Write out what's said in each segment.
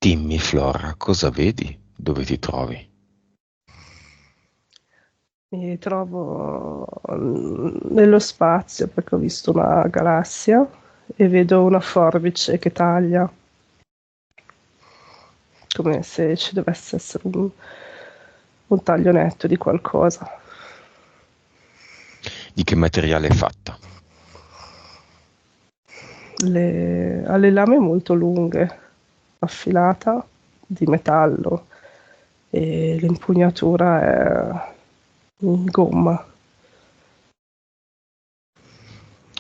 Dimmi, Flora, cosa vedi? Dove ti trovi? Mi trovo nello spazio perché ho visto una galassia e vedo una forbice che taglia, come se ci dovesse essere un taglio netto di qualcosa. Di che materiale è fatta? Ha le lame molto lunghe, affilata, di metallo e l'impugnatura è in gomma.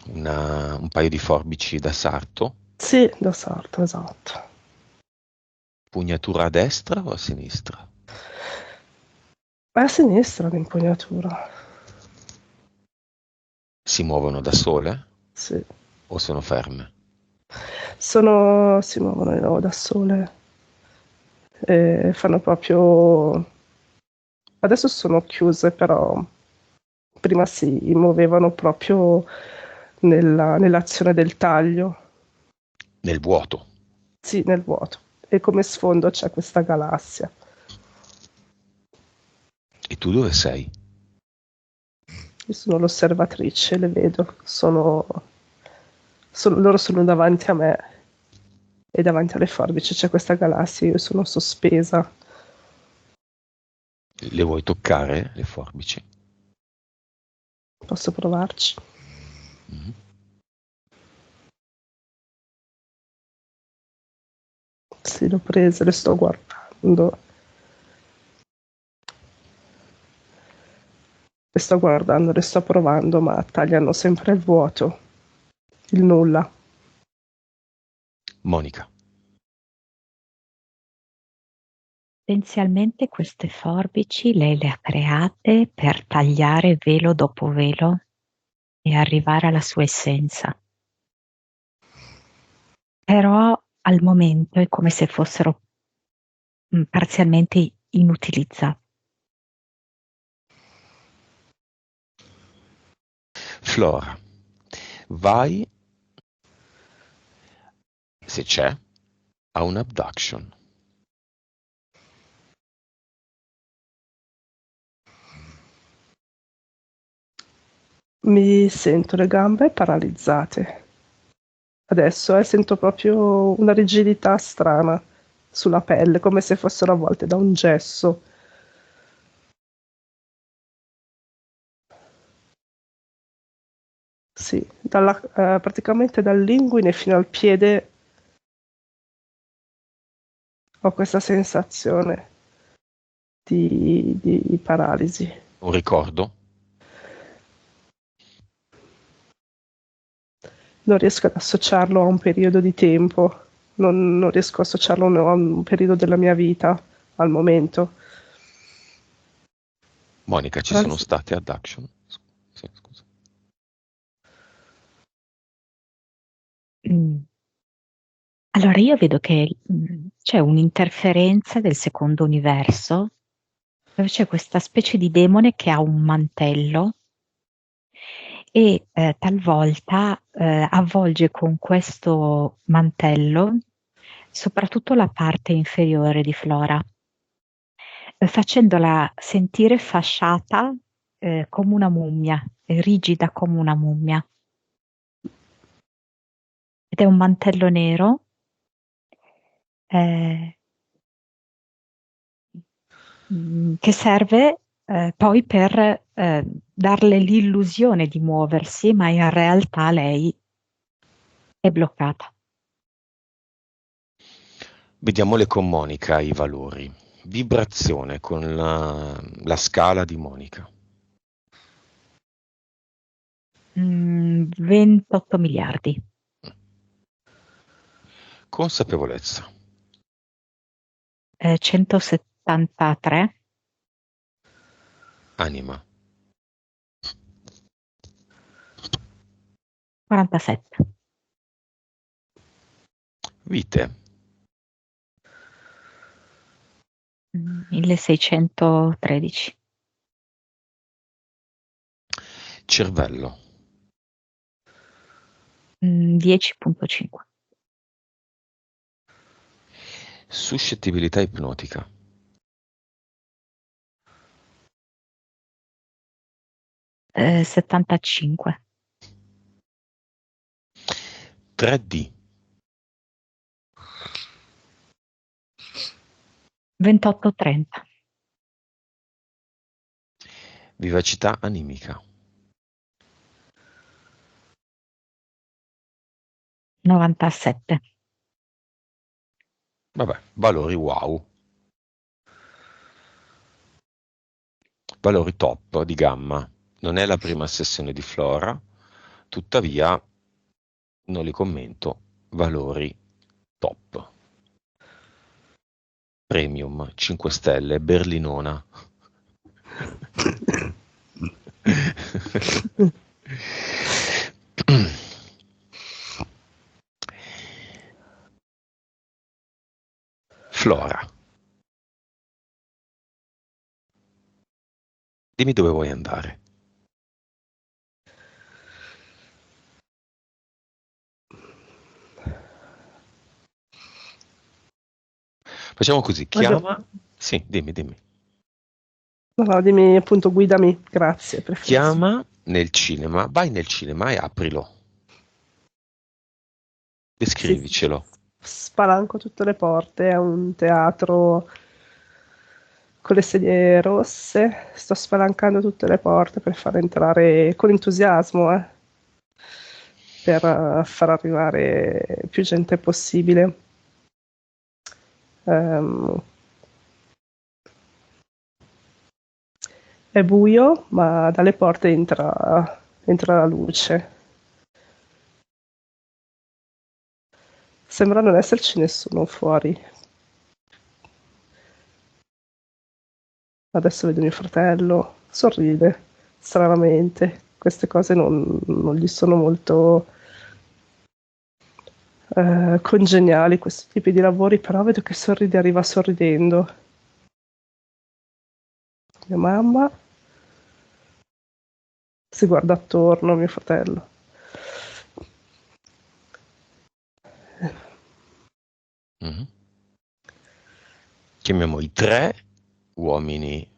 Un paio di forbici da sarto? Sì, da sarto, esatto. Pugnatura a destra o a sinistra? È a sinistra l'impugnatura. Si muovono da sole Sì. o sono ferme? Si muovono da sole e fanno proprio. Adesso sono chiuse, però prima si muovevano proprio nell'azione del taglio, Nel vuoto. sì, nel vuoto. E come sfondo c'è questa galassia. E tu dove sei? Io sono l'osservatrice, le vedo, loro sono davanti a me e davanti alle forbici c'è questa galassia, io sono sospesa. Le vuoi toccare, le forbici? Posso provarci? Mhm. Sì, l'ho presa, le sto guardando. Le sto guardando, le sto provando, ma tagliano sempre il vuoto, il nulla. Monica, Potenzialmente queste forbici lei le ha create per tagliare velo dopo velo e arrivare alla sua essenza. Però al momento è come se fossero parzialmente inutilizzate. Flora, vai, se c'è, a un abduction. Mi sento le gambe paralizzate. Adesso sento proprio una rigidità strana sulla pelle, come se fossero avvolte da un gesso. Sì, praticamente dall'inguine fino al piede ho questa sensazione di paralisi. Un ricordo? Non riesco ad associarlo a un periodo di tempo, non riesco a associarlo a un periodo della mia vita al momento. Monica, ci sono Paralisi. state abduction? Sì, scusa. Mm. Allora io vedo che c'è un'interferenza del secondo universo, dove c'è questa specie di demone che ha un mantello e talvolta avvolge con questo mantello soprattutto la parte inferiore di Flora, facendola sentire fasciata come una mummia, rigida come una mummia. Ed è un mantello nero eh, che serve poi per darle l'illusione di muoversi, ma in realtà lei è bloccata. Vediamole con Monica i valori. Vibrazione con la scala di Monica. 28 miliardi. Consapevolezza. 173. Anima. 47. Vite. 1613. Cervello. 10,5. Suscettibilità ipnotica. 75. 3D. 28-30. Vivacità animica. 97. Vabbè, valori wow. Valori top di gamma. Non è la prima sessione di Flora, tuttavia non li commento. Valori top. Premium 5 stelle, berlinona. Flora. Dimmi dove vuoi andare. Facciamo così, chiama... Sì, dimmi. No, dimmi appunto, guidami, grazie. Chiama nel cinema, vai nel cinema e aprilo. Descrivicelo. Spalanco tutte le porte, è un teatro con le sedie rosse, sto spalancando tutte le porte per far entrare con entusiasmo, per far arrivare più gente possibile. È buio, ma dalle porte entra la luce. Sembra non esserci nessuno fuori. Adesso vedo mio fratello, sorride stranamente. Queste cose non gli sono molto congeniali, questi tipi di lavori, però vedo che sorride, arriva sorridendo. Mia mamma si guarda attorno, mio fratello. Mm-hmm. Chiamiamo i 3 uomini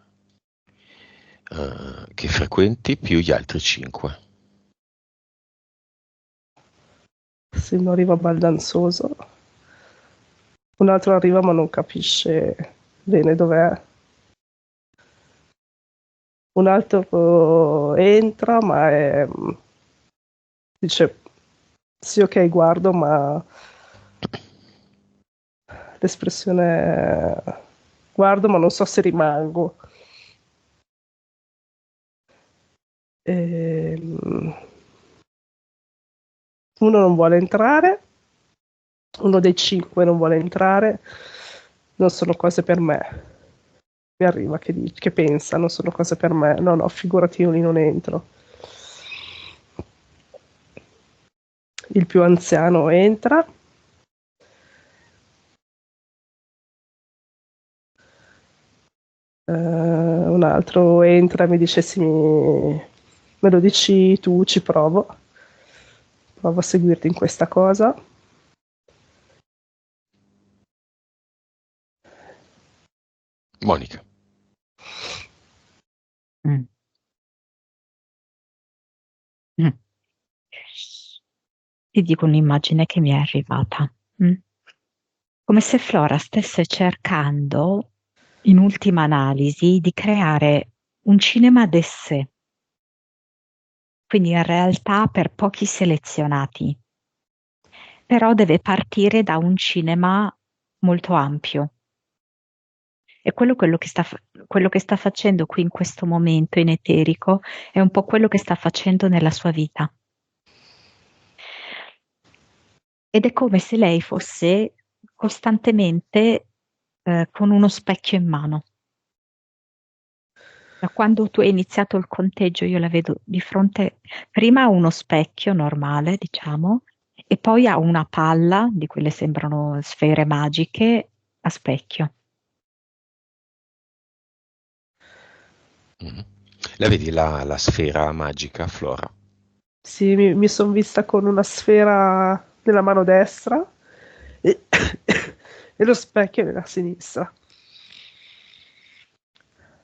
che frequenti più gli altri 5. Sì, uno arriva baldanzoso, un altro arriva ma non capisce bene dov'è. Un altro entra ma dice sì, ok, guardo, ma l'espressione è guardo ma non so se rimango. Uno non vuole entrare, uno dei 5 non vuole entrare, non sono cose per me. Mi arriva che pensa, non sono cose per me, no, figurati, io lì non entro. Il più anziano entra. Un altro entra e mi dice sì, me lo dici tu, ci provo a seguirti in questa cosa. Monica. Ti dico un'immagine che mi è arrivata. Come se Flora stesse cercando, in ultima analisi, di creare un cinema de sé. Quindi in realtà per pochi selezionati. Però deve partire da un cinema molto ampio. E quello che sta facendo qui in questo momento in eterico è un po' quello che sta facendo nella sua vita. Ed è come se lei fosse costantemente con uno specchio in mano. Da quando tu hai iniziato il conteggio io la vedo di fronte prima a uno specchio normale, diciamo, e poi a una palla, di quelle sembrano sfere magiche, a specchio. La vedi la sfera magica, Flora? Sì, mi sono vista con una sfera nella mano destra e e lo specchio nella sinistra.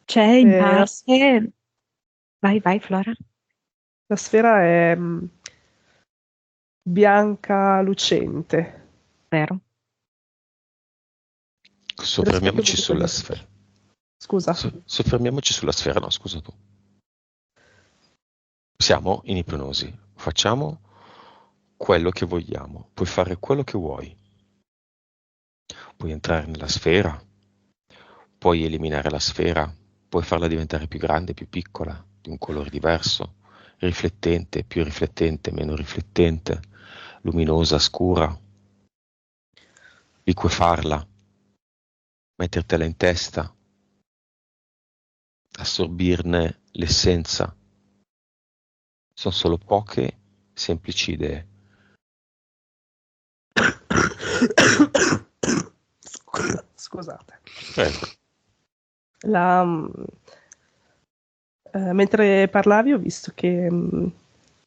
C'è in La base... Vai, Flora. sfera è bianca lucente. Vero. E lo specchio Soffermiamoci comunque sulla di... sfera. Scusa. Soffermiamoci sulla sfera, no, scusa tu. Siamo in ipnosi, facciamo quello che vogliamo, puoi fare quello che vuoi. Puoi entrare nella sfera, puoi eliminare la sfera, puoi farla diventare più grande, più piccola, di un colore diverso, riflettente, più riflettente, meno riflettente, luminosa, scura, liquefarla, mettertela in testa, assorbirne l'essenza. Sono solo poche semplici idee. Scusate. Prego. La, mentre parlavi ho visto che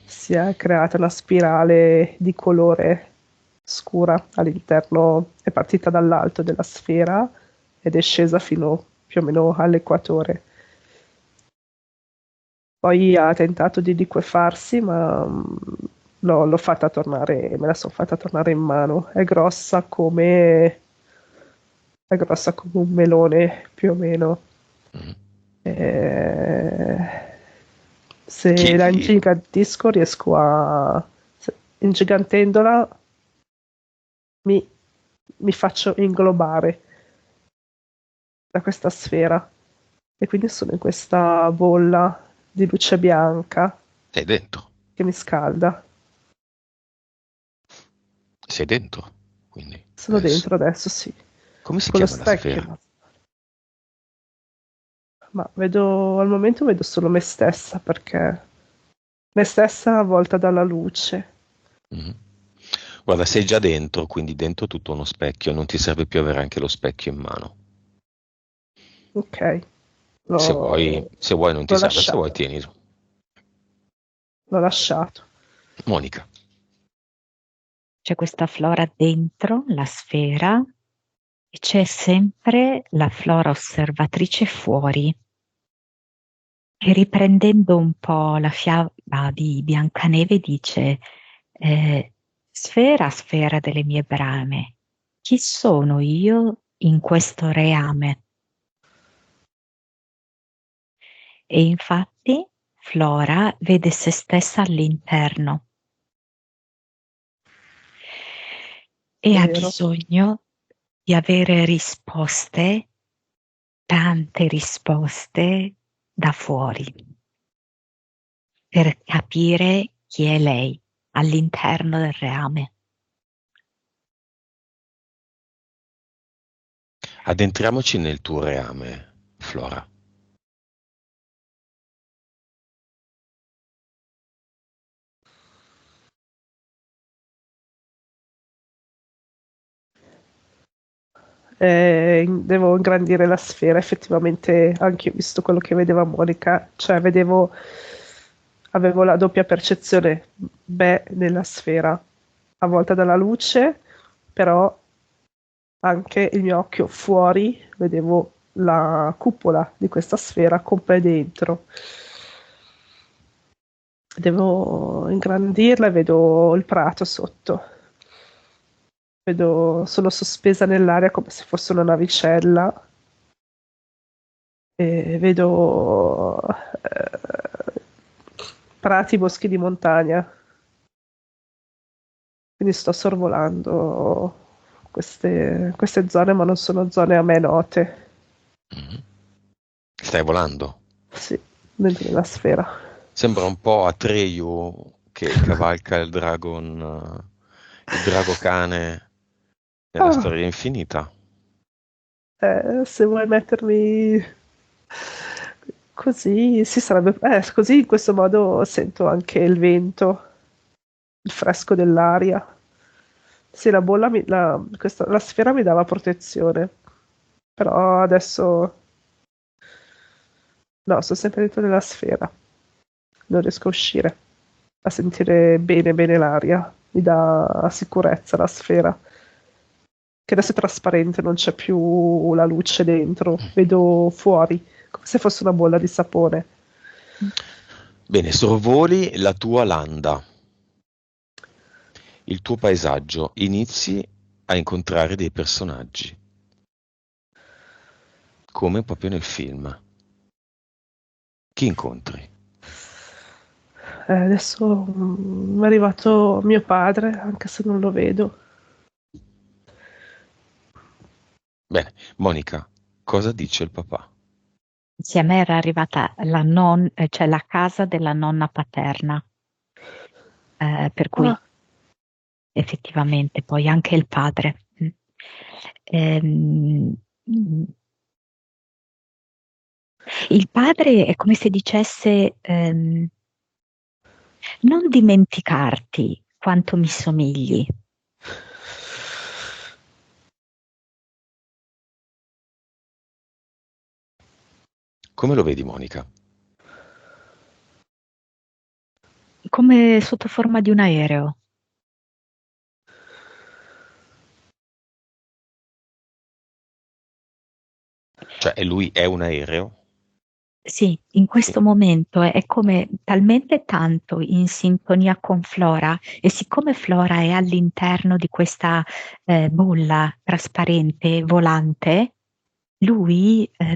si è creata una spirale di colore scura all'interno, è partita dall'alto della sfera ed è scesa fino più o meno all'equatore. Poi ha tentato di liquefarsi, ma l'ho fatta tornare, me la sono fatta tornare in mano. È grossa come un melone, più o meno. Mm. Eh, se la Chiedi, ingigantisco riesco a... Ingigantendola mi, mi faccio inglobare da questa sfera e quindi sono in questa bolla di luce bianca sei dentro, che mi scalda. sei dentro, quindi Sono adesso. dentro adesso, sì, Come si con lo chiama la specchio. sfera? Ma vedo, al momento vedo solo me stessa perché me stessa avvolta dalla luce. Mhm. Guarda, sei già dentro, quindi dentro tutto uno specchio, non ti serve più avere anche lo specchio in mano. Ok, Se vuoi non ti l'ho serve, se vuoi lasciato. tienilo. L'ho lasciato. Monica, C'è questa flora dentro la sfera e c'è sempre la flora osservatrice fuori. E riprendendo un po' la fiaba di Biancaneve dice sfera, sfera delle mie brame, chi sono io in questo reame? E infatti Flora vede se stessa all'interno e ha Vero. bisogno di avere risposte, tante risposte da fuori, per capire chi è lei all'interno del reame. addentriamoci nel tuo reame, Flora. Devo ingrandire la sfera. Effettivamente anche io ho visto quello che vedeva Monica, cioè avevo la doppia percezione beh nella sfera, avvolta dalla luce, però anche il mio occhio fuori vedevo la cupola di questa sfera con me dentro. Devo ingrandirla e vedo il prato sotto. Sono sospesa nell'aria come se fosse una navicella e vedo prati, boschi di montagna. Quindi sto sorvolando queste zone, ma non sono zone a me note. Mhm. Stai volando. Sì, dentro della sfera. Sembra un po' Atreyu che cavalca il drago cane nella Ah, storia infinita. se vuoi mettermi così, sì, sarebbe... così in questo modo sento anche il vento, il fresco dell'aria. Sì, la sfera mi dava protezione, però adesso no, sono sempre dentro nella sfera, non riesco a uscire, a sentire bene bene l'aria, mi dà sicurezza la sfera. che adesso è trasparente, non c'è più la luce dentro, vedo fuori, come se fosse una bolla di sapone. Bene, sorvoli la tua landa, il tuo paesaggio, inizi a incontrare dei personaggi, come proprio nel film. Chi incontri? Adesso è arrivato mio padre, anche se non lo vedo. Bene, Monica, cosa dice il papà? Sì, a me era arrivata cioè la casa della nonna paterna, per cui Ah, effettivamente poi anche il padre. Ehm, mm, il padre è come se dicesse non dimenticarti quanto mi somigli. Come lo vedi, Monica? Come sotto forma di un aereo. Cioè, e lui è un aereo? Sì, in Sì. questo momento è come talmente tanto in sintonia con Flora e siccome Flora è all'interno di questa bolla trasparente, volante, lui è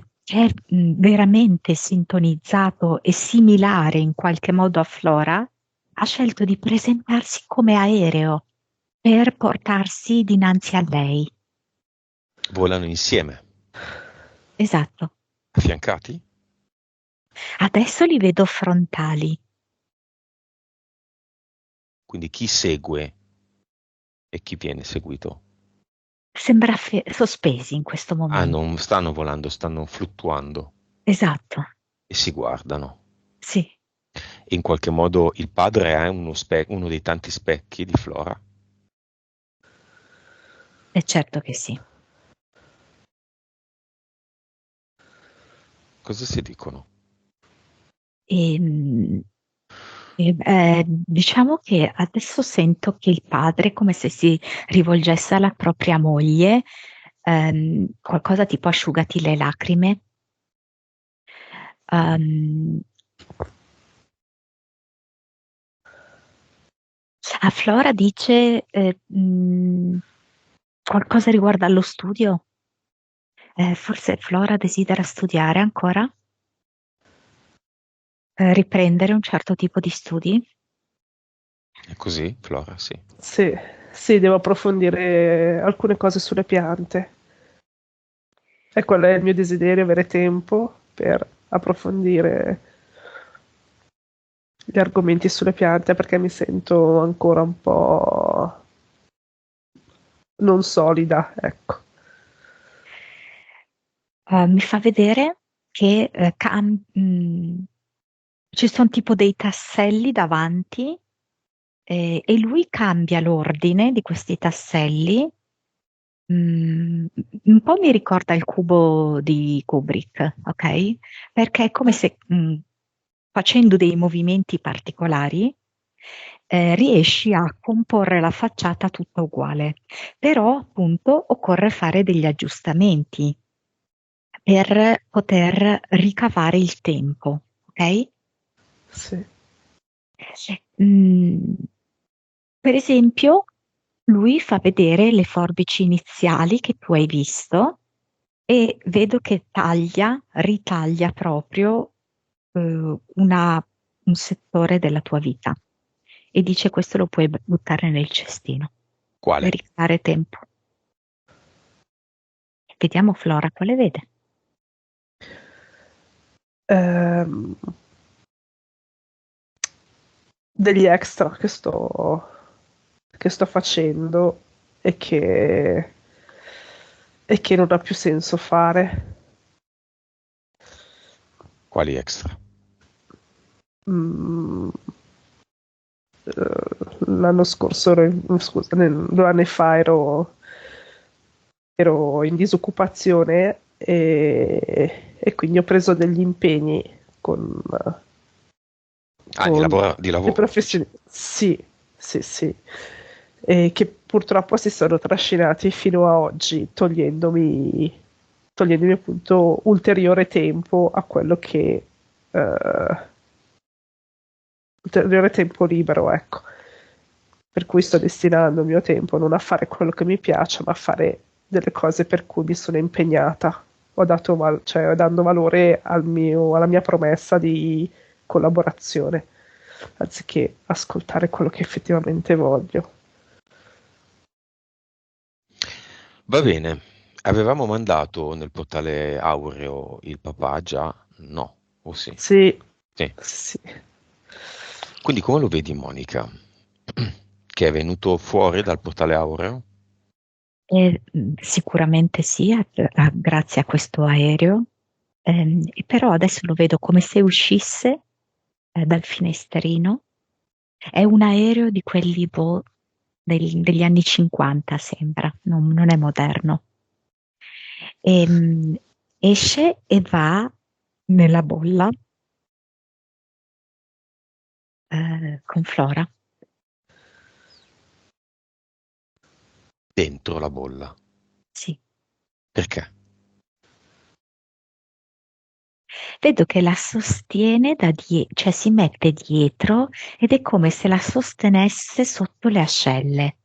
veramente sintonizzato e similare in qualche modo a Flora, ha scelto di presentarsi come aereo per portarsi dinanzi a lei. Volano insieme, Esatto. affiancati? Adesso li vedo frontali. Quindi chi segue e chi viene seguito? Sembra sospesi in questo Ah, momento. non stanno volando, stanno fluttuando Esatto, e si guardano. sì, In qualche modo il padre è uno dei tanti specchi di Flora. è certo che sì. Cosa si dicono? E, diciamo che adesso sento che il padre, è come se si rivolgesse alla propria moglie, qualcosa tipo asciugati le lacrime. Ehm, a Flora dice qualcosa riguardo allo studio. Forse Flora desidera studiare ancora, riprendere un certo tipo di studi. È così, Flora? Sì. sì, sì, devo approfondire alcune cose sulle piante. E quello è il mio desiderio, avere tempo per approfondire gli argomenti sulle piante, perché mi sento ancora un po' non solida, ecco. Mi fa vedere che ci sono tipo dei tasselli davanti e lui cambia l'ordine di questi tasselli. Un po' mi ricorda il cubo di Kubrick, ok? Perché è come se facendo dei movimenti particolari riesci a comporre la facciata tutta uguale. Però appunto occorre fare degli aggiustamenti per poter ricavare il tempo, ok? Sì. Mm, per esempio, lui fa vedere le forbici iniziali che tu hai visto e vedo che ritaglia proprio un settore della tua vita e dice questo lo puoi buttare nel cestino per Quale? ricavare tempo. Vediamo Flora quale vede. Ehm, degli extra che sto facendo e e che non ha più senso fare. Quali extra? Mm, l'anno scorso, scusa, 2 anni fa ero in disoccupazione e quindi ho preso degli impegni Ah, con di le lavoro, dici. professioni. Sì, sì, sì. che purtroppo si sono trascinati fino a oggi, togliendomi appunto ulteriore tempo a quello che ulteriore tempo libero, ecco. Per cui sto destinando il mio tempo non a fare quello che mi piace, ma a fare delle cose per cui mi sono impegnata. Cioè, dando valore alla mia promessa di collaborazione, anziché ascoltare quello che effettivamente voglio. Va bene, avevamo mandato nel portale Aureo il papà già? No, o sì? Sì, Sì. sì. Quindi come lo vedi, Monica? Che è venuto fuori dal portale Aureo? Sicuramente sì, grazie a questo aereo. E però adesso lo vedo come se uscisse dal finestrino. È un aereo di quelli degli anni 50, sembra, non è moderno. Ehm, Esce e va nella bolla con Flora. Dentro la bolla. Sì. Perché? Vedo che la sostiene cioè si mette dietro ed è come se la sostenesse sotto le ascelle.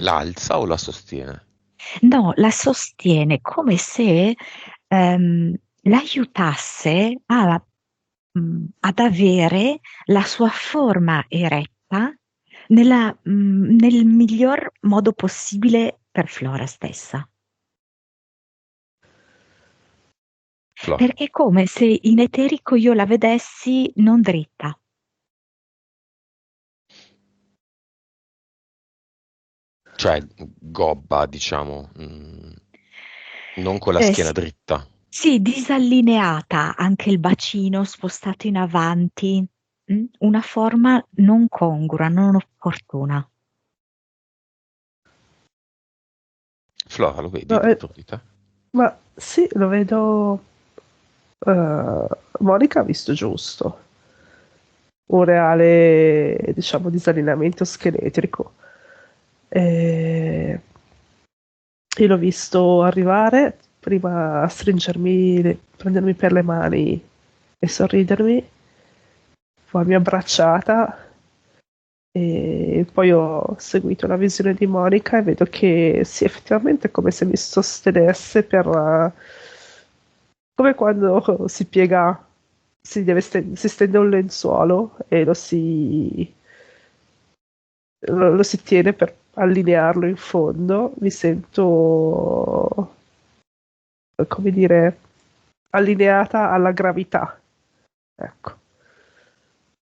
La alza o la sostiene? No, la sostiene come se l'aiutasse ad avere la sua forma eretta nel miglior modo possibile per Flora stessa. Flora. Perché è come se in eterico io la vedessi non dritta. Cioè, gobba, diciamo, non con la schiena Sì, dritta. sì, disallineata, anche il bacino spostato in avanti, una forma non congrua, non opportuna. Flora, lo vedi No, dentro di te? ma sì, lo vedo. Monica ha visto giusto. Un reale, diciamo, disallineamento scheletrico. E io l'ho visto arrivare, prima a prendermi per le mani e sorridermi, poi mi ha abbracciata e poi ho seguito la visione di Monica e vedo che sì, effettivamente è come se mi sostenesse come quando si piega, si stende un lenzuolo e lo si tiene per allinearlo in fondo. Mi sento, come dire, allineata alla gravità. Ecco,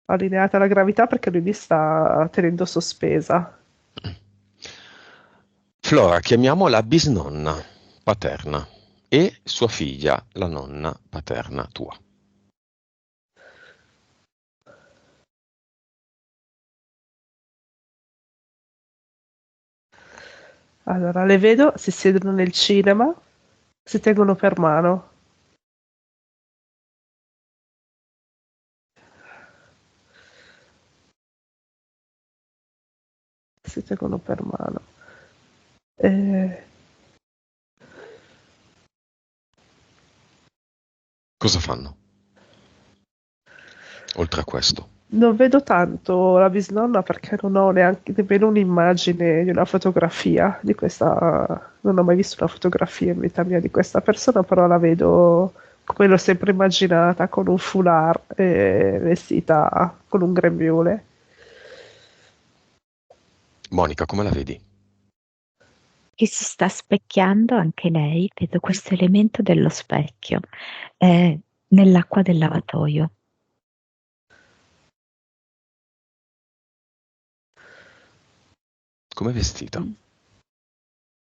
allineata alla gravità perché lui mi sta tenendo sospesa. Flora, chiamiamola bisnonna paterna e sua figlia, la nonna paterna tua. Allora, le vedo, si siedono nel cinema, si tengono per mano. Si tengono per mano. Eh, Cosa fanno? Oltre a questo. Non vedo tanto la bisnonna perché non ho neanche nemmeno un'immagine di una fotografia di questa. Non ho mai visto una fotografia in vita mia di questa persona, però la vedo come l'ho sempre immaginata, con un foulard e vestita con un grembiule. Monica, come la vedi? Che si sta specchiando anche lei, vedo questo elemento dello specchio nell'acqua del lavatoio. Come è vestita?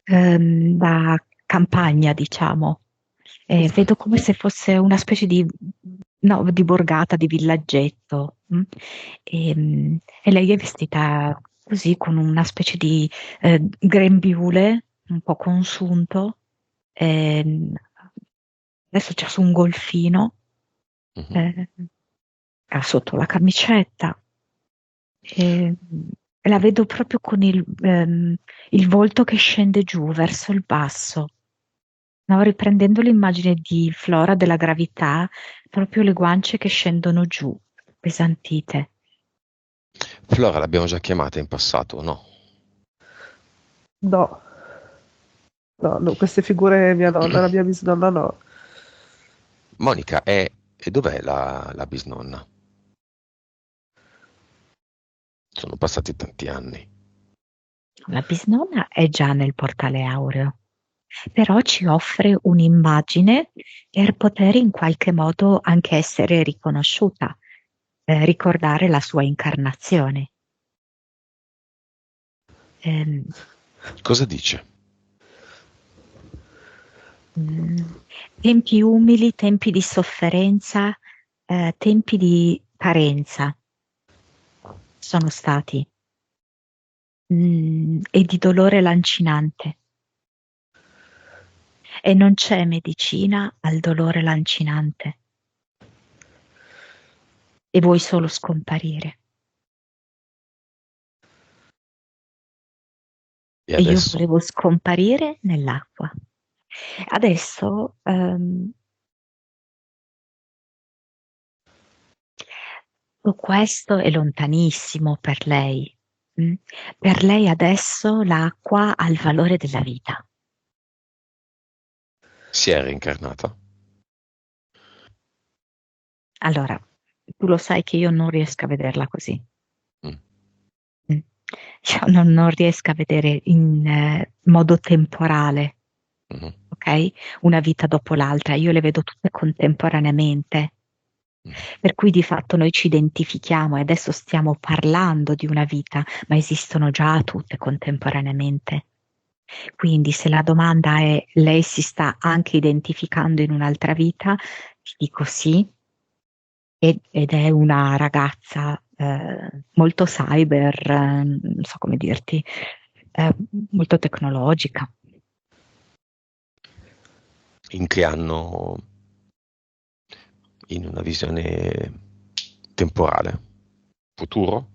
Da campagna, diciamo. Vedo come se fosse una specie no, di borgata, di villaggetto. E lei è vestita così con una specie di grembiule un po' consunto. ehm, Adesso c'è su un golfino, Mhm. eh, ha sotto la camicetta. E la vedo proprio con il volto che scende giù verso il basso. No, riprendendo l'immagine di Flora della gravità, proprio le guance che scendono giù, pesantite. Flora l'abbiamo già chiamata in passato, no? No, no, no, queste figure mia nonna, la mia bisnonna no. Monica, e dov'è la bisnonna? Sono passati tanti anni. La bisnonna è già nel portale aureo, però ci offre un'immagine per poter in qualche modo anche essere riconosciuta, ricordare la sua incarnazione. Ehm, Cosa dice? Tempi umili, tempi di sofferenza, tempi di carenza sono stati, e di dolore lancinante. E non c'è medicina al dolore lancinante. E vuoi solo scomparire. E E io adesso? volevo scomparire nell'acqua. Adesso tutto questo è lontanissimo per lei. mm? Per lei adesso l'acqua ha il valore della vita. Si è reincarnata? Allora, tu lo sai che io non riesco a vederla così. Mm. Mm. Io non riesco a vedere in modo temporale, Mhm. ok? Una vita dopo l'altra. Io le vedo tutte contemporaneamente. Mm. Per cui di fatto noi ci identifichiamo e adesso stiamo parlando di una vita, ma esistono già tutte contemporaneamente. Quindi se la domanda è lei si sta anche identificando in un'altra vita, ti dico sì, ed è una ragazza molto cyber, non so come dirti, eh, molto tecnologica. In che anno? In una visione temporale? Futuro?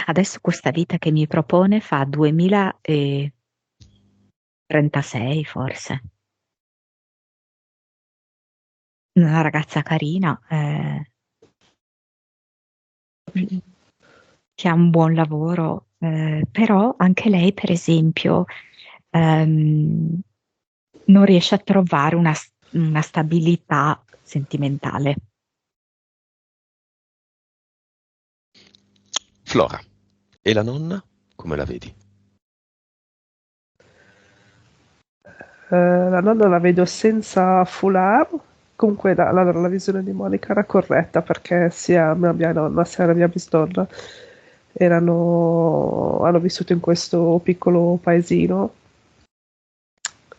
Adesso questa vita che mi propone fa 2036 forse. Una ragazza carina, che ha un buon lavoro, però anche lei, per esempio, ehm, non riesce a trovare una stabilità sentimentale. Flora. E la nonna? Come la vedi? La nonna la vedo senza foulard. Comunque la visione di Monica era corretta perché sia la mia nonna sia la mia bisnonna hanno vissuto in questo piccolo paesino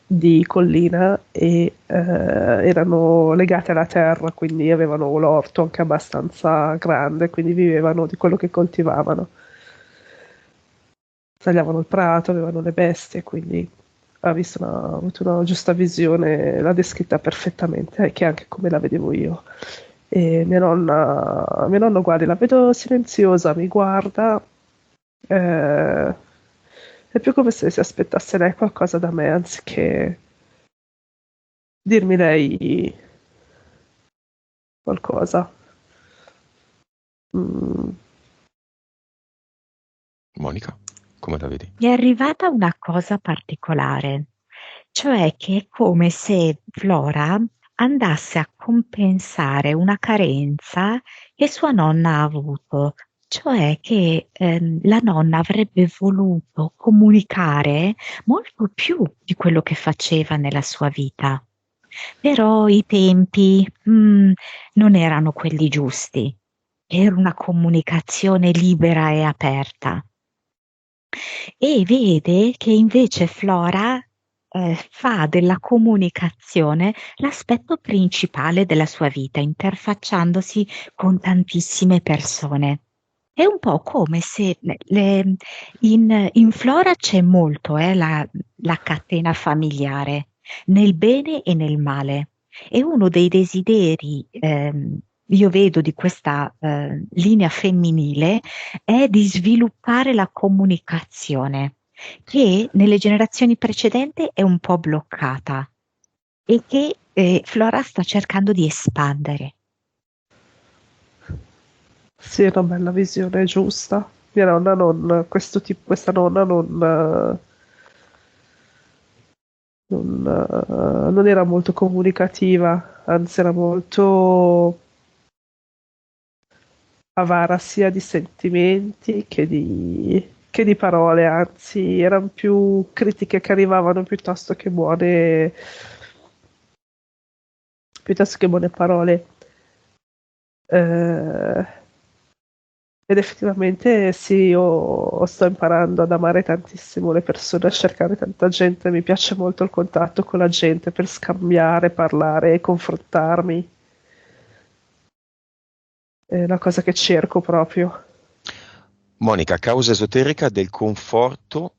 di collina e erano legate alla terra, quindi avevano l'orto anche abbastanza grande, quindi vivevano di quello che coltivavano. Tagliavano il prato, avevano le bestie, quindi ha avuto una giusta visione, l'ha descritta perfettamente, che è anche come la vedevo io. E mia nonna, guardi, la vedo silenziosa, mi guarda, è più come se si aspettasse lei qualcosa da me, anziché dirmi lei qualcosa. Mm, Monica? Come la vedi? Mi è arrivata una cosa particolare, cioè che è come se Flora andasse a compensare una carenza che sua nonna ha avuto, cioè che la nonna avrebbe voluto comunicare molto più di quello che faceva nella sua vita. Però i tempi, non erano quelli giusti. Era una comunicazione libera e aperta. E vede che invece Flora fa della comunicazione l'aspetto principale della sua vita, interfacciandosi con tantissime persone. È un po' come se in Flora c'è molto, la catena familiare, nel bene e nel male. E uno dei desideri io vedo di questa linea femminile è di sviluppare la comunicazione, che nelle generazioni precedenti è un po' bloccata e che Flora sta cercando di espandere. Sì, è una bella visione, giusta. Mia nonna non, questa nonna non era molto comunicativa, anzi era molto avara sia di sentimenti che di parole, anzi erano più critiche che arrivavano piuttosto che buone parole. Eh, ed effettivamente sì, io sto imparando ad amare tantissimo le persone, a cercare tanta gente, mi piace molto il contatto con la gente per scambiare, parlare e confrontarmi. È una cosa che cerco proprio. Monica, causa esoterica del conforto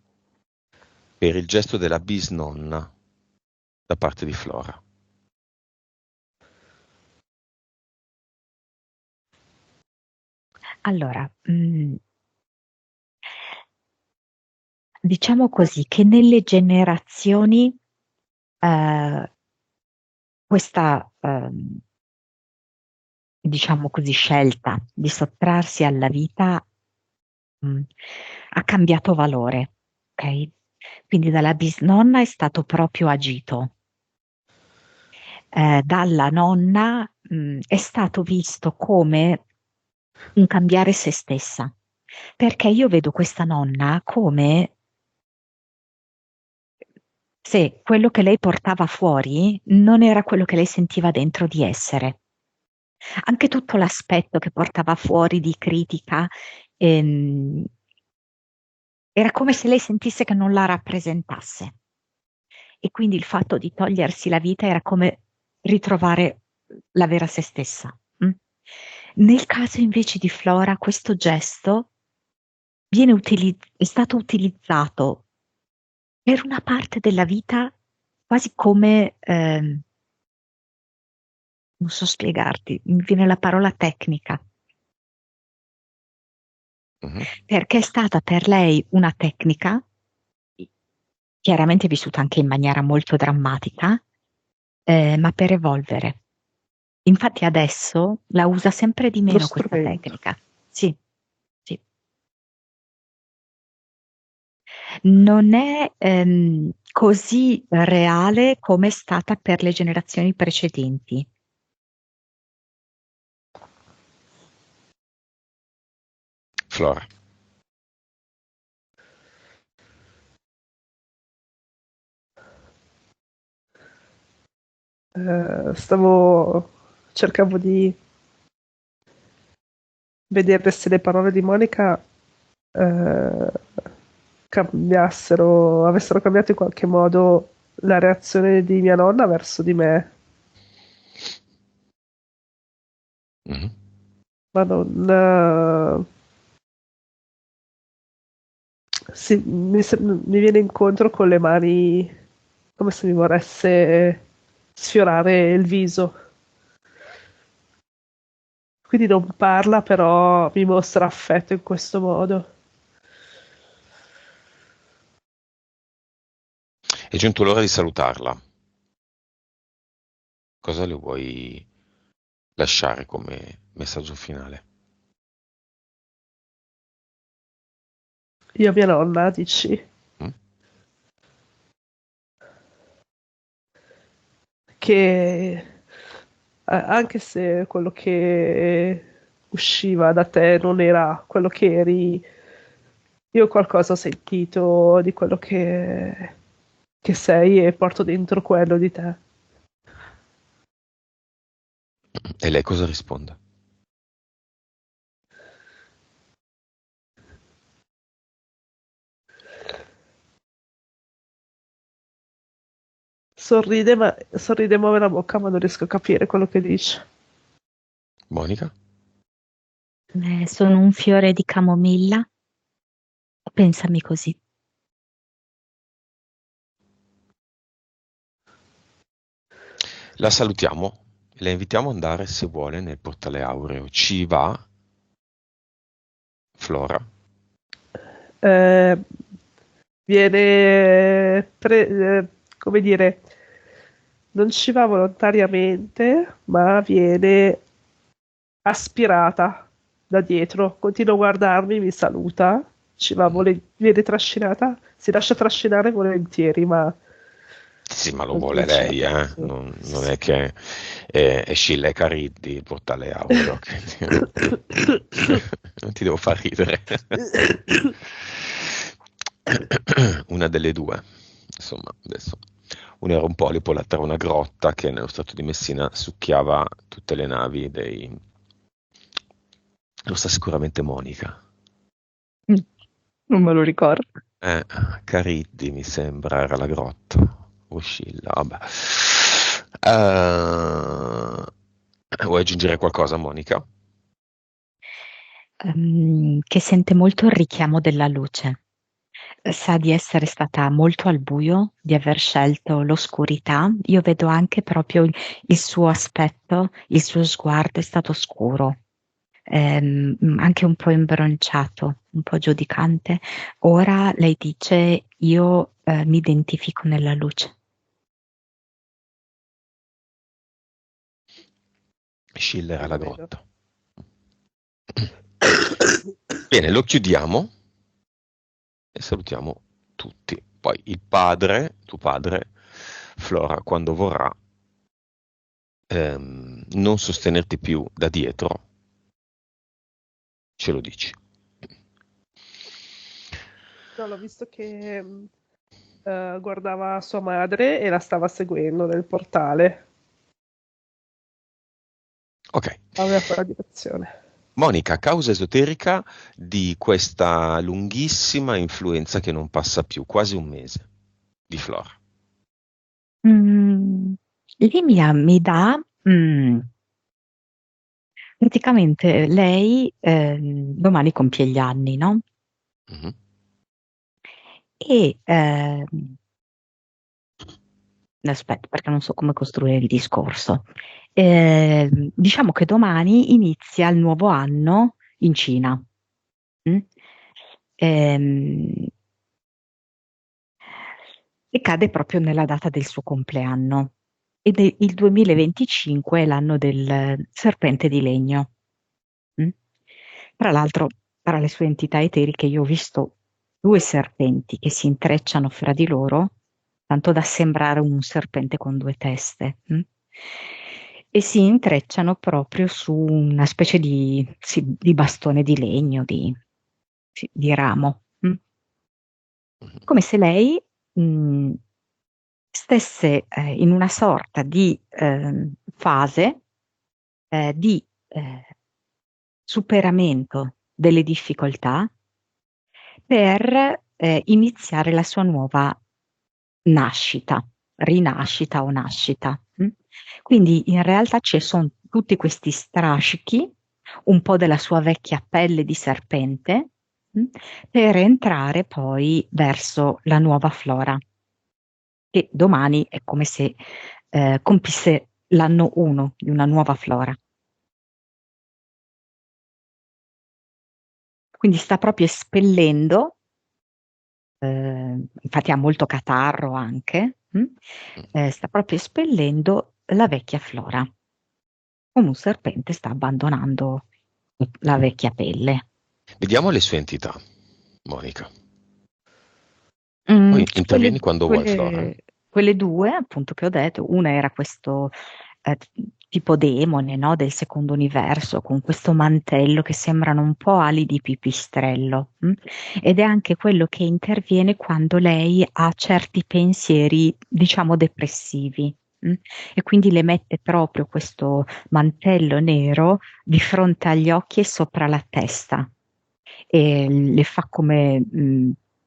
per il gesto della bisnonna da parte di Flora. Allora, diciamo così che nelle generazioni questa, diciamo così, scelta di sottrarsi alla vita ha cambiato valore, ok? Quindi dalla bisnonna è stato proprio agito. Dalla nonna è stato visto come un cambiare se stessa, perché io vedo questa nonna come se quello che lei portava fuori non era quello che lei sentiva dentro di essere. Anche tutto l'aspetto che portava fuori di critica, ehm, era come se lei sentisse che non la rappresentasse. E quindi il fatto di togliersi la vita era come ritrovare la vera se stessa. Mm? Nel caso invece di Flora, questo gesto è stato utilizzato per una parte della vita quasi come, non so spiegarti, mi viene la parola tecnica, Mhm. perché è stata per lei una tecnica, chiaramente vissuta anche in maniera molto drammatica, ma per evolvere. Infatti adesso la usa sempre di Lo meno questa strumento. tecnica. Sì, sì. Non è così reale come è stata per le generazioni precedenti. Flora. Cercavo di vedere se le parole di Monica eh, avessero cambiato in qualche modo la reazione di mia nonna verso di me, Mhm. ma non, mi viene incontro con le mani come se mi voresse sfiorare il viso. Quindi non parla, però mi mostra affetto in questo modo. È giunto l'ora di salutarla. Cosa le vuoi lasciare come messaggio finale? Io a mia nonna, dici, Mm? che anche se quello che usciva da te non era quello che eri, io qualcosa ho sentito di quello che sei e porto dentro quello di te. E lei cosa risponde? Sorride e muove la bocca, ma non riesco a capire quello che dice. Monica? Sono un fiore di camomilla, pensami così. La salutiamo La invitiamo ad andare, se vuole, nel portale aureo. Ci va, Flora? Eh, viene, come dire, non ci va volontariamente, ma viene aspirata da dietro. Continua a guardarmi, mi saluta, Mm. viene trascinata, si lascia trascinare volentieri, ma Sì, ma lo non vuole comincia. lei, eh? Sì, Non è sì, che è Scilla e Cariddi, il portale aureo. Non ti devo far ridere. Una delle due, insomma, adesso. Una era un polipo, l'altra era una grotta che nello stato di Messina succhiava tutte le navi dei... Lo sa sicuramente Monica. Mm, Non me lo ricordo. Eh, Cariddi mi sembra era la grotta. Oscilla, vabbè. Vuoi aggiungere qualcosa, Monica? Che sente molto il richiamo della luce. Sa di essere stata molto al buio, di aver scelto l'oscurità. Io vedo anche proprio il suo aspetto, il suo sguardo è stato scuro, anche un po' imbronciato, un po' giudicante. Ora lei dice: io mi identifico nella luce. Schiller sì, alla lo vedo. grotta. Bene, lo chiudiamo e salutiamo tutti. Poi il padre, tuo padre, Flora, quando vorrà, non sostenerti più da dietro, ce lo dici. No, l'ho visto che guardava sua madre e la stava seguendo nel portale. Ok. Aveva quella direzione. Monica, causa esoterica di questa lunghissima influenza che non passa più, quasi un mese, di Flora. Mm, Limia mi dà, praticamente lei domani compie gli anni, no? Mhm. E aspetta, perché non so come costruire il discorso. Diciamo che domani inizia il nuovo anno in Cina. Mm? Ehm, e cade proprio nella data del suo compleanno. Ed è il 2025 è l'anno del serpente di legno. Mm? Tra l'altro, tra le sue entità eteriche, io ho visto due serpenti che si intrecciano fra di loro, tanto da sembrare un serpente con due teste. E si intrecciano proprio su una specie di, sì, di bastone di legno, sì, di ramo. Come se lei mh, stesse in una sorta di fase di superamento delle difficoltà per iniziare la sua nuova nascita, rinascita o nascita. Quindi in realtà ci sono tutti questi strascichi, un po' della sua vecchia pelle di serpente, mh, per entrare poi verso la nuova flora, che domani è come se compisse l'anno 1 di una nuova flora. Quindi sta proprio espellendo, infatti ha molto catarro anche, sta proprio espellendo la vecchia flora, come un serpente sta abbandonando la vecchia pelle. Vediamo le sue entità, Monica. Mm, Poi intervieni quelle, quando vuoi, Flora. quelle- quelle due, appunto, che ho detto, una era questo eh, tipo demone, no, del secondo universo, con questo mantello che sembrano un po' ali di pipistrello, ed è anche quello che interviene quando lei ha certi pensieri, diciamo, depressivi. E quindi le mette proprio questo mantello nero di fronte agli occhi e sopra la testa e le fa come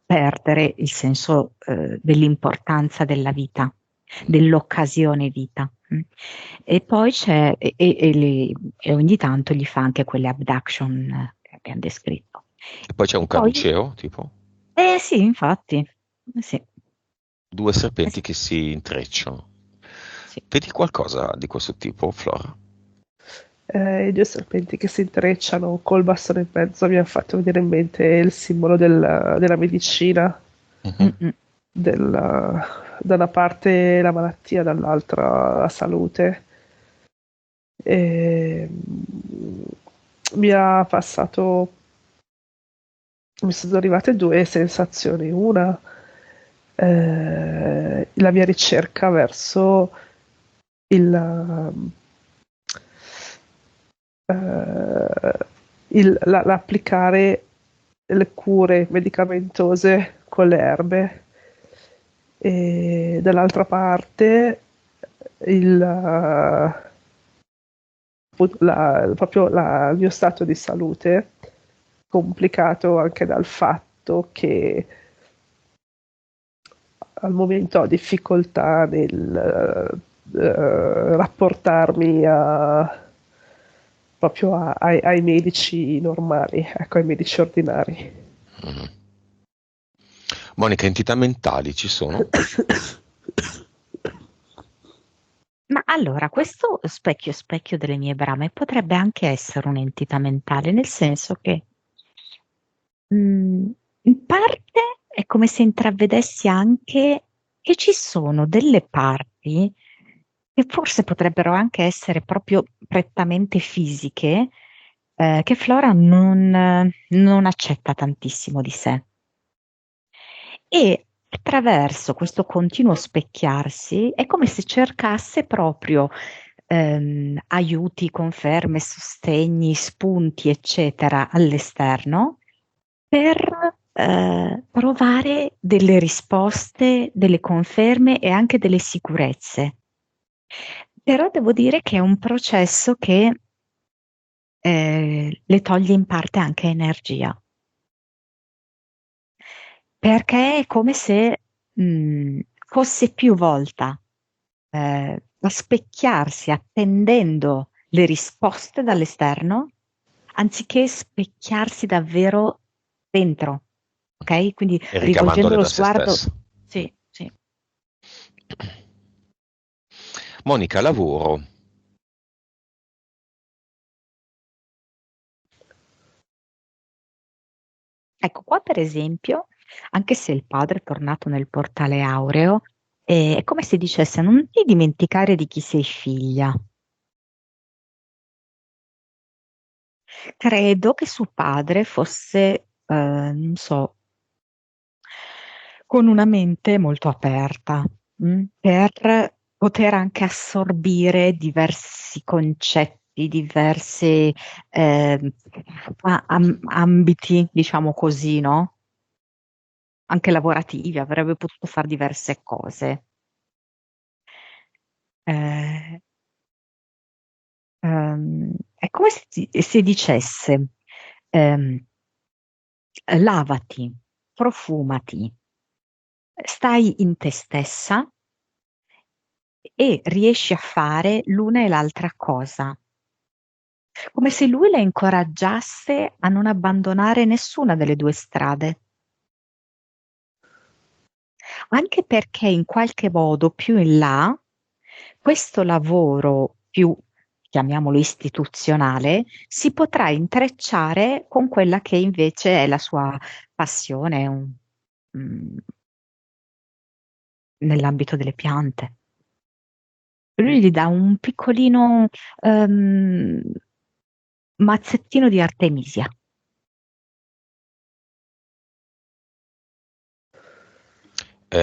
perdere il senso dell'importanza della vita, dell'occasione vita. E poi c'è, e ogni tanto gli fa anche quelle abduction che abbiamo descritto. E poi c'è un E poi, caduceo, tipo, sì, infatti, sì, due eh serpenti sì. che si intrecciano. sì. Vedi qualcosa di questo tipo, Flora? I due serpenti che si intrecciano col bastone in mezzo mi hanno fatto venire in mente il simbolo della medicina, Mhm. da una parte la malattia, dall'altra la salute. E, mi ha passato, mi sono arrivate due sensazioni. Una, la mia ricerca verso il, l'applicare le cure medicamentose con le erbe, e dall'altra parte il mio stato di salute, complicato anche dal fatto che al momento ho difficoltà nel rapportarmi proprio ai medici normali, ecco, ai medici ordinari. Mhm. Monica, entità mentali ci sono? Ma allora, questo specchio delle mie brame potrebbe anche essere un'entità mentale, nel senso che in parte è come se intravedessi anche che ci sono delle parti che forse potrebbero anche essere proprio prettamente fisiche, che Flora non accetta tantissimo di sé. E attraverso questo continuo specchiarsi è come se cercasse proprio aiuti, conferme, sostegni, spunti, eccetera, all'esterno per trovare delle risposte, delle conferme e anche delle sicurezze. Però devo dire che è un processo che le toglie in parte anche energia. Perché è come se fosse più volta a specchiarsi attendendo le risposte dall'esterno, anziché specchiarsi davvero dentro, ok? Quindi E rivolgendo ricavandole lo da se sguardo, stessa. sì, sì. Monica, lavoro. Ecco qua per esempio, anche se il padre è tornato nel portale aureo, è come se dicesse non ti dimenticare di chi sei figlia. Credo che suo padre fosse, non so, con una mente molto aperta, per poter anche assorbire diversi concetti, diversi ambiti, diciamo così, no? Anche lavorativi, avrebbe potuto fare diverse cose. Eh, è come se, se dicesse, ehm, lavati, profumati, stai in te stessa e riesci a fare l'una e l'altra cosa, come se lui la incoraggiasse a non abbandonare nessuna delle due strade, anche perché in qualche modo più in là questo lavoro più, chiamiamolo istituzionale, si potrà intrecciare con quella che invece è la sua passione mm, nell'ambito delle piante. Lui gli dà un piccolino ehm, mazzettino di artemisia.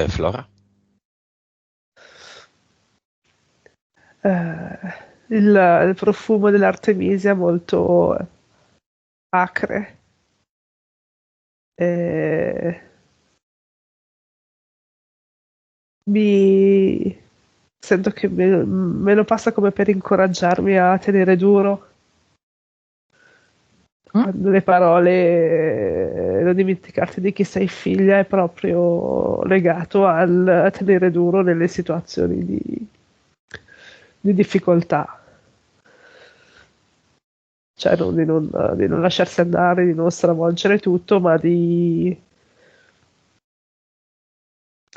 Flora? Il profumo dell'artemisia molto acre. E mi sento che me lo passa come per incoraggiarmi a tenere duro. Mm? Quando le parole non dimenticarti di chi sei figlia è proprio legato al tenere duro nelle situazioni di difficoltà. Cioè di non lasciarsi andare, di non stravolgere tutto, ma di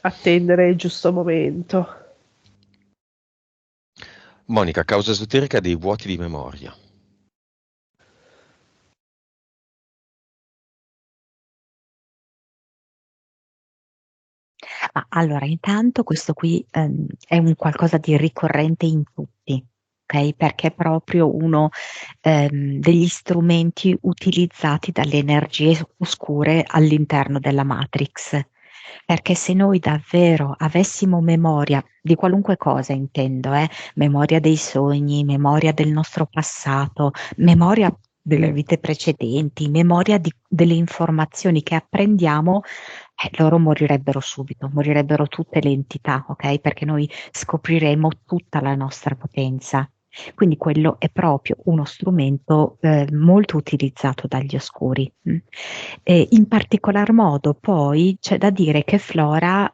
attendere il giusto momento. Monica, causa esoterica dei vuoti di memoria. Allora, intanto questo qui è un qualcosa di ricorrente in tutti, ok? Perché è proprio uno degli strumenti utilizzati dalle energie oscure all'interno della Matrix. Perché se noi davvero avessimo memoria di qualunque cosa, intendo, memoria dei sogni, memoria del nostro passato, memoria delle vite precedenti, memoria delle informazioni che apprendiamo, loro morirebbero subito, morirebbero tutte le entità, ok? Perché noi scopriremo tutta la nostra potenza. Quindi quello è proprio uno strumento molto utilizzato dagli oscuri. In particolar modo poi c'è da dire che Flora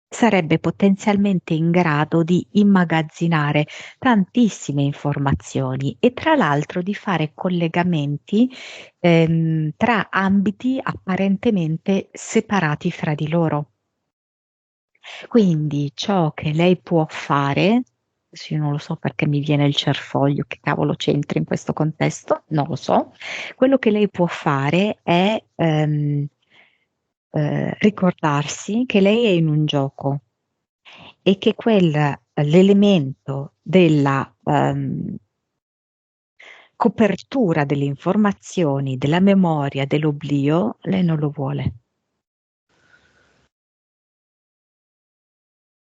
sarebbe potenzialmente in grado di immagazzinare tantissime informazioni e tra l'altro di fare collegamenti tra ambiti apparentemente separati fra di loro. Quindi ciò che lei può fare, adesso io non lo so perché mi viene il cerfoglio, che cavolo c'entri in questo contesto, non lo so, quello che lei può fare è ricordarsi che lei è in un gioco e che l'elemento della copertura delle informazioni, della memoria, dell'oblio, lei non lo vuole.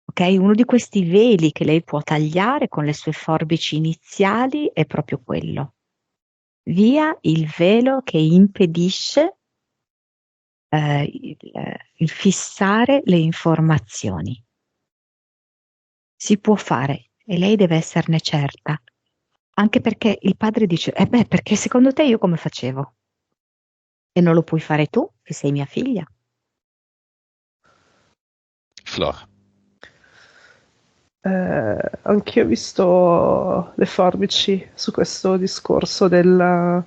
Ok? Uno di questi veli che lei può tagliare con le sue forbici iniziali è proprio quello. Via il velo che impedisce il fissare le informazioni. Si può fare e lei deve esserne certa. Anche perché il padre dice, perché secondo te io come facevo? E non lo puoi fare tu, che sei mia figlia. Flora. Anch'io ho visto le forbici su questo discorso del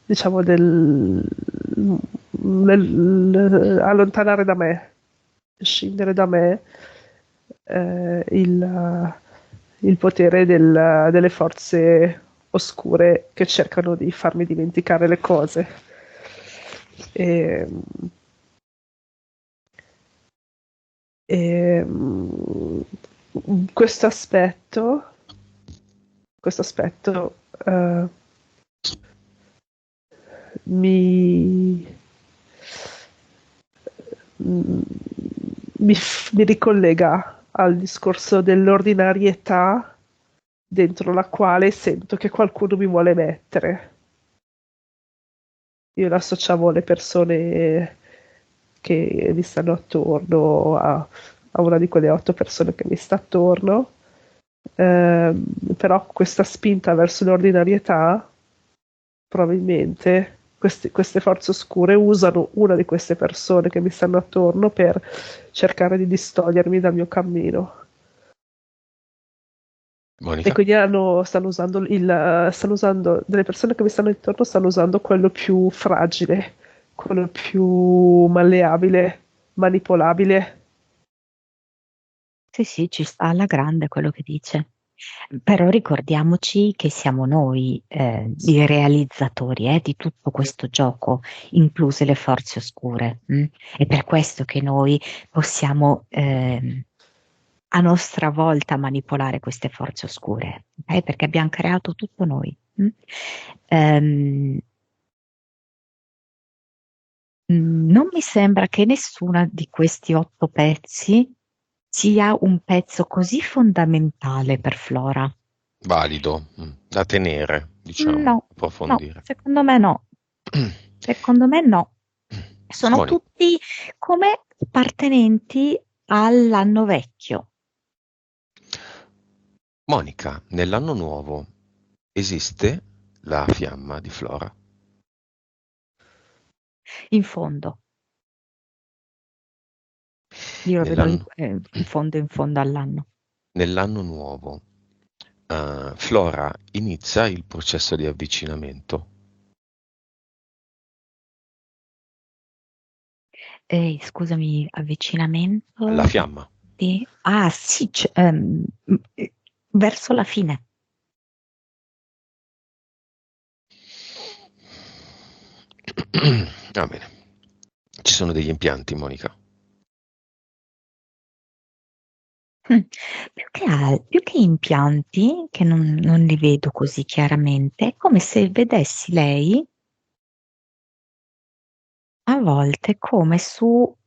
diciamo allontanare da me, scindere da me il potere delle forze oscure che cercano di farmi dimenticare le cose. E, e, questo aspetto mi, mi ricollega al discorso dell'ordinarietà dentro la quale sento che qualcuno mi vuole mettere. Io l'associavo alle persone che mi stanno attorno, a una di quelle 8 persone che mi sta attorno. Però questa spinta verso l'ordinarietà, probabilmente queste forze oscure usano una di queste persone che mi stanno attorno per cercare di distogliermi dal mio cammino. E Monica? quindi stanno usando delle persone che mi stanno intorno, stanno usando quello più fragile, quello più malleabile, manipolabile. Sì, sì, ci sta alla grande quello che dice. Però ricordiamoci che siamo noi i realizzatori di tutto questo gioco, incluse le forze oscure. È per questo che noi possiamo a nostra volta manipolare queste forze oscure, ok? Perché abbiamo creato tutto noi. Ehm, Non mi sembra che nessuna di questi 8 pezzi sia un pezzo così fondamentale per Flora. Valido, da tenere, diciamo, No, no, approfondire. secondo me no. Secondo me no. Sono Monica, tutti come appartenenti all'anno vecchio. Monica, nell'anno nuovo esiste la fiamma di Flora? In fondo, io lo vedo Nell'anno, in fondo all'anno. nell'anno nuovo, Flora inizia il processo di avvicinamento. Scusami, avvicinamento La fiamma. di... Ah, sì, verso la fine. Va bene. Ci sono degli impianti, Monica. Mm. Più che impianti, che non li vedo così chiaramente, è come se vedessi lei a volte come su,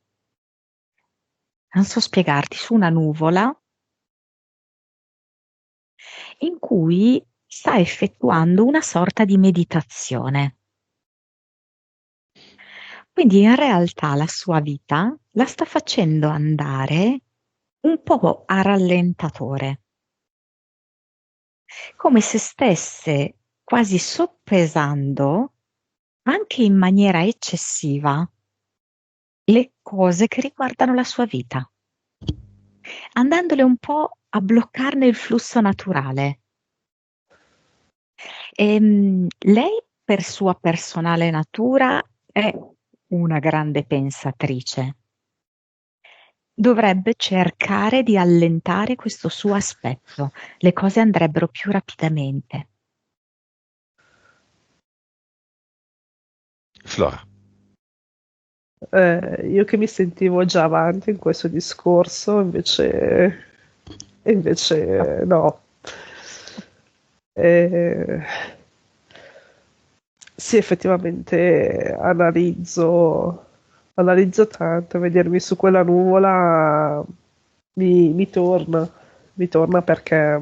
non so spiegarti, su una nuvola in cui sta effettuando una sorta di meditazione. Quindi in realtà la sua vita la sta facendo andare un po' a rallentatore, come se stesse quasi soppesando, anche in maniera eccessiva, le cose che riguardano la sua vita, andandole un po' a bloccarne il flusso naturale. Lei, per sua personale natura, è una grande pensatrice. Dovrebbe cercare di allentare questo suo aspetto. Le cose andrebbero più rapidamente. Flora. Io che mi sentivo già avanti in questo discorso, invece no. Eh, sì, effettivamente analizzo tanto, vedermi su quella nuvola mi torna perché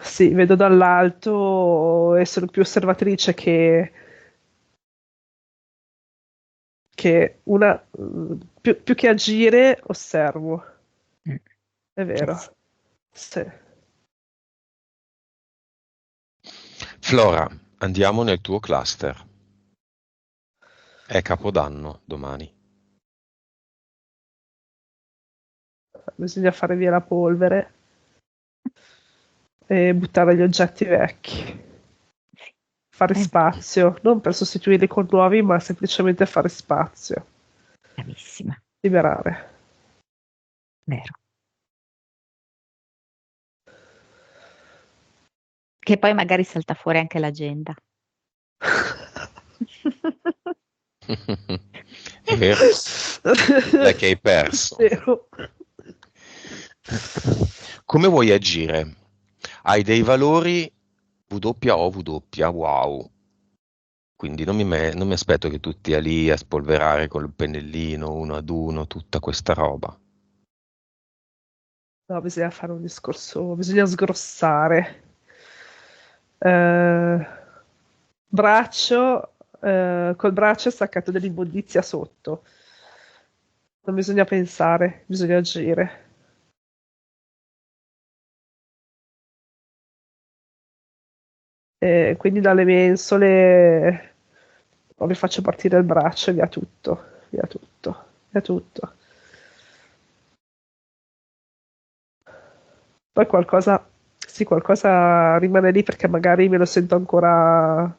sì, vedo dall'alto e sono più osservatrice che una, più che agire, osservo, Mm. è vero. Sì. Sì. Flora, andiamo nel tuo cluster. È Capodanno domani. Bisogna fare via la polvere e buttare gli oggetti vecchi. Fare Sì, spazio, non per sostituirli con nuovi, ma semplicemente fare spazio. bravissima, Liberare. vero. Che poi magari salta fuori anche l'agenda. È vero, dai che hai perso. Vero. Come vuoi agire? Hai dei valori WOW, wow. Quindi non mi aspetto che tu stia lì a spolverare col pennellino uno ad uno tutta questa roba. No, bisogna fare un discorso, bisogna sgrossare. Eh, col braccio staccato dell'immondizia sotto. Non bisogna pensare, bisogna agire. E quindi dalle mensole proprio faccio partire il braccio e via tutto, via tutto, via tutto. Poi qualcosa, sì, qualcosa rimane lì perché magari me lo sento ancora.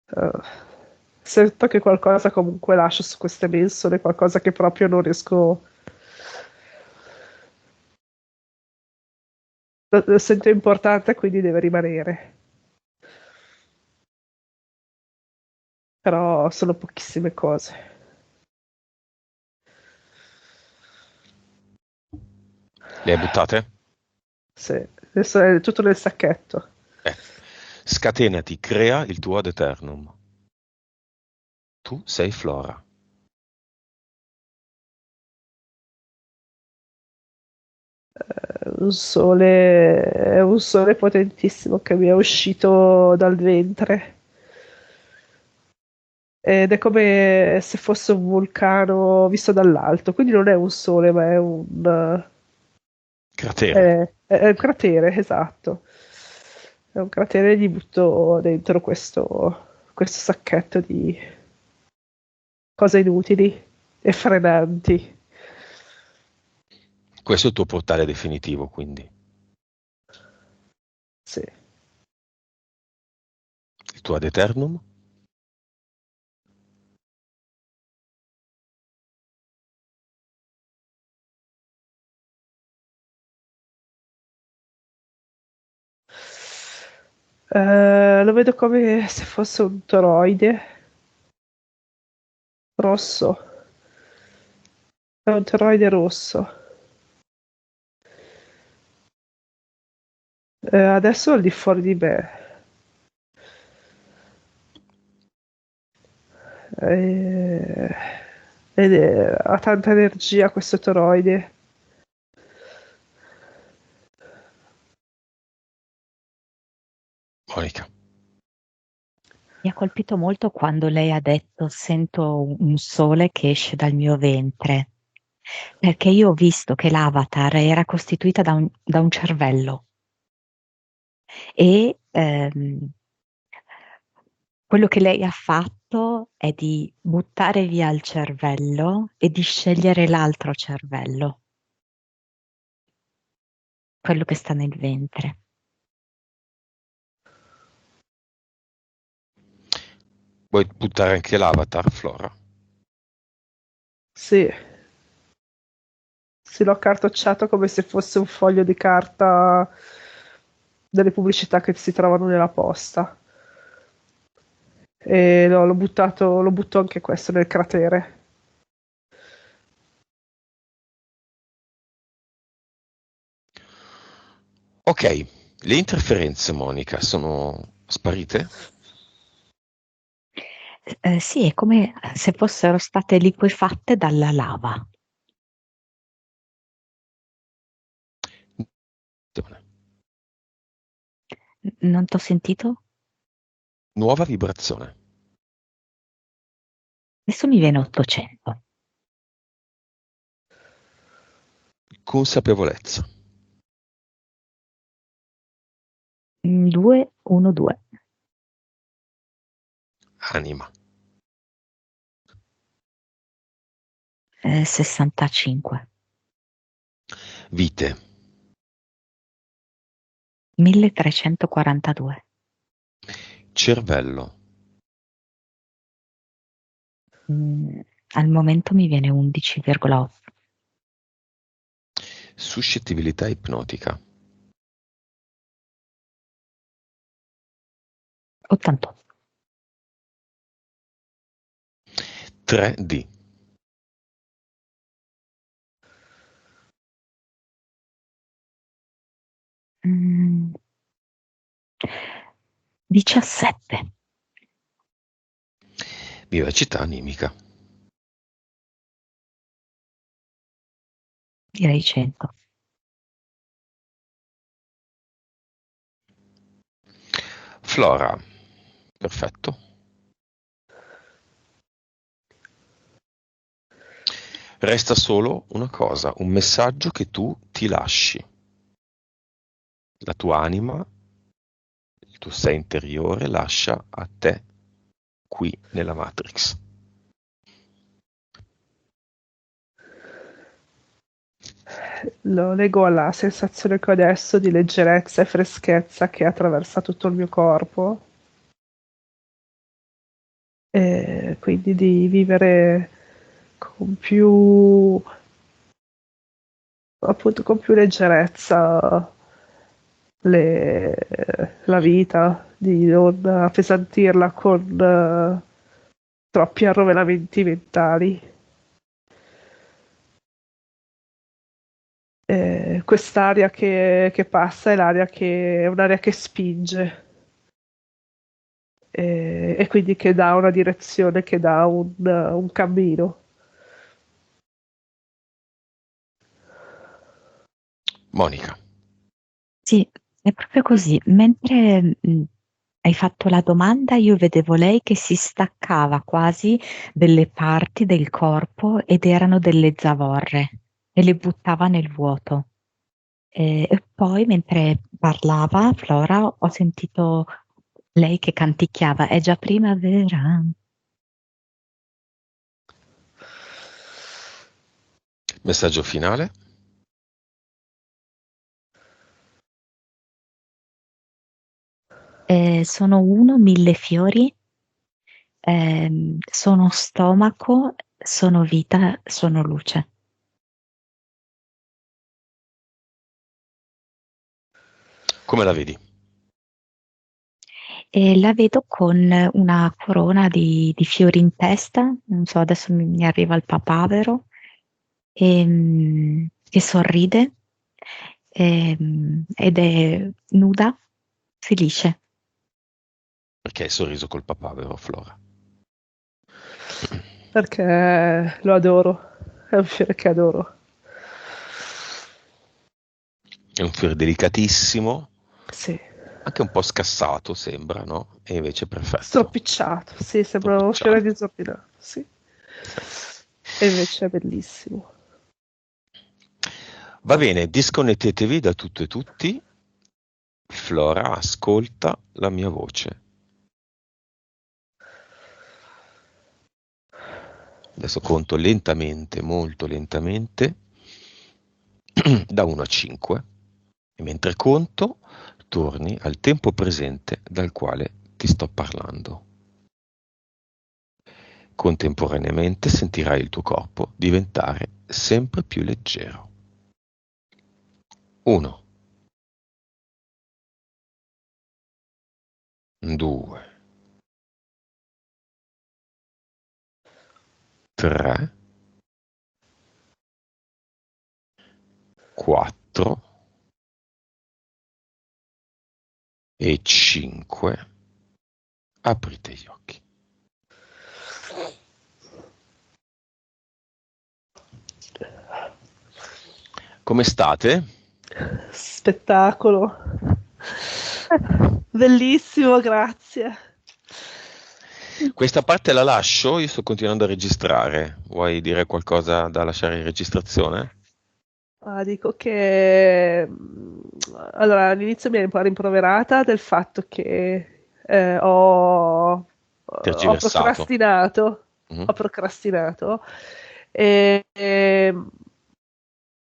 eh, Sento che qualcosa comunque lascio su queste mensole, qualcosa che proprio non riesco. Lo sento importante, quindi deve rimanere. Però sono pochissime cose. Le hai buttate? Sì, adesso è tutto nel sacchetto. Eh. Scatenati, crea il tuo ad eternum. Tu sei Flora. È un sole potentissimo che mi è uscito dal ventre. Ed è come se fosse un vulcano visto dall'alto, quindi non è un sole, ma Cratere. è un cratere, esatto. È un cratere e gli butto dentro questo sacchetto di cose inutili e frenanti. Questo è il tuo portale definitivo, quindi. Sì. Il Virtù ad eternum? Lo vedo come se fosse un toroide rosso. È un toroide rosso. Adesso è al di fuori di me. Eh, ha tanta energia questo toroide. Monica. Mi ha colpito molto quando lei ha detto sento un sole che esce dal mio ventre, perché io ho visto che l'avatar era costituita da un cervello e quello che lei ha fatto è di buttare via il cervello e di scegliere l'altro cervello, quello che sta nel ventre. Vuoi buttare anche l'avatar, Flora? Sì. Sì, l'ho accartocciato come se fosse un foglio di carta delle pubblicità che si trovano nella posta. E no, lo butto anche questo nel cratere. Ok, le interferenze, Monica, sono sparite? Sì, è come se fossero state liquefatte dalla lava. Non t'ho sentito? Nuova vibrazione. Adesso mi viene 800. Consapevolezza. 2, 1, 2. Anima. 65. Vite. 1342. Cervello. Al momento mi viene 11,8. Suscettibilità ipnotica. 88. 3D. Mm, 17. Vivacità animica. Direi 100. Flora. Perfetto. Resta solo una cosa, un messaggio che tu ti lasci. La tua anima, il tuo sé interiore lascia a te qui nella Matrix. Lo leggo alla sensazione che ho adesso di leggerezza e freschezza che attraversa tutto il mio corpo. E quindi di vivere con più, appunto, con più leggerezza la vita, di non appesantirla con troppi arrovellamenti mentali. Quest'aria che passa è un'aria che spinge e quindi che dà una direzione, che dà un cammino. Monica. Sì, è proprio così. Mentre hai fatto la domanda, io vedevo lei che si staccava quasi delle parti del corpo ed erano delle zavorre e le buttava nel vuoto. E poi mentre parlava, Flora, ho sentito lei che canticchiava, è già primavera. Messaggio finale? Sono 1000 fiori, sono stomaco, sono vita, sono luce. Come la vedi? E la vedo con una corona di fiori in testa, non so, adesso mi arriva il papavero, che sorride, ed è nuda, felice. Perché hai sorriso col papavero, Flora? Perché lo adoro, è un fiore che adoro. È un fiore delicatissimo, Sì, anche un po' scassato sembra, no? E invece è perfetto. stropicciato, sì, sembra un fiore Stropicciato. disordinato, sì. Sì. E invece è bellissimo. Va bene, disconnettetevi da tutto e tutti. Flora, ascolta la mia voce. Adesso conto lentamente, molto lentamente, da 1 a 5, e mentre conto torni al tempo presente dal quale ti sto parlando. Contemporaneamente sentirai il tuo corpo diventare sempre più leggero. 1, 2, 3, 4 e 5. Aprite gli occhi. Come state? Spettacolo. Bellissimo, grazie. Questa parte la lascio, io sto continuando a registrare. Vuoi dire qualcosa da lasciare in registrazione? Dico che allora all'inizio mi ero un po' rimproverata del fatto che ho Tergiversato. procrastinato, Mhm. ho procrastinato e,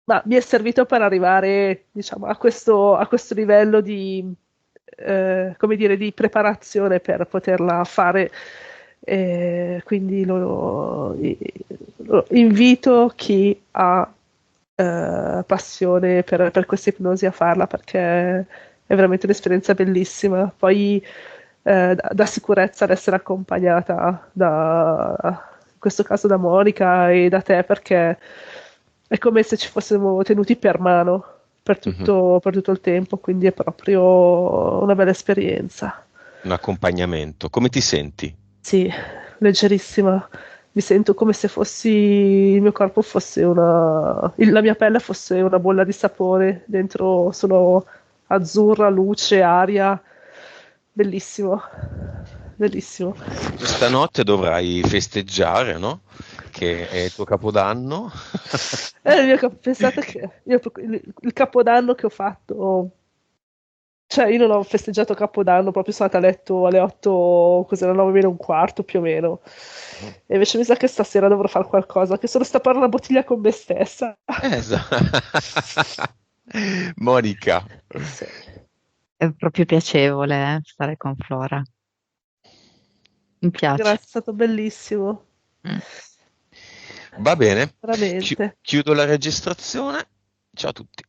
ma mi è servito per arrivare, diciamo, a questo livello di, come dire, di preparazione per poterla fare. Quindi invito chi ha passione per questa ipnosi a farla perché è veramente un'esperienza bellissima. Poi dà sicurezza ad essere accompagnata in questo caso da Monica e da te perché è come se ci fossimo tenuti per mano Mhm. per tutto il tempo, quindi è proprio una bella esperienza. Un accompagnamento. Come ti senti? Sì, leggerissima. Mi sento come se il mio corpo fosse la mia pelle fosse una bolla di sapone, dentro sono azzurra, luce, aria. Bellissimo, bellissimo. Questa notte dovrai festeggiare, no? Che è il tuo capodanno. Pensate che il capodanno che ho fatto, cioè io non ho festeggiato Capodanno, proprio sono andata a letto alle 8, cos'era, 9 meno un quarto più o meno. E invece mi sa che stasera dovrò fare qualcosa, che solo stappare una bottiglia con me stessa. Esatto. Monica. Sì. È proprio piacevole, stare con Flora. Mi Grazie, piace. è stato bellissimo. Mm. Va bene. Veramente. Chiudo la registrazione. Ciao a tutti.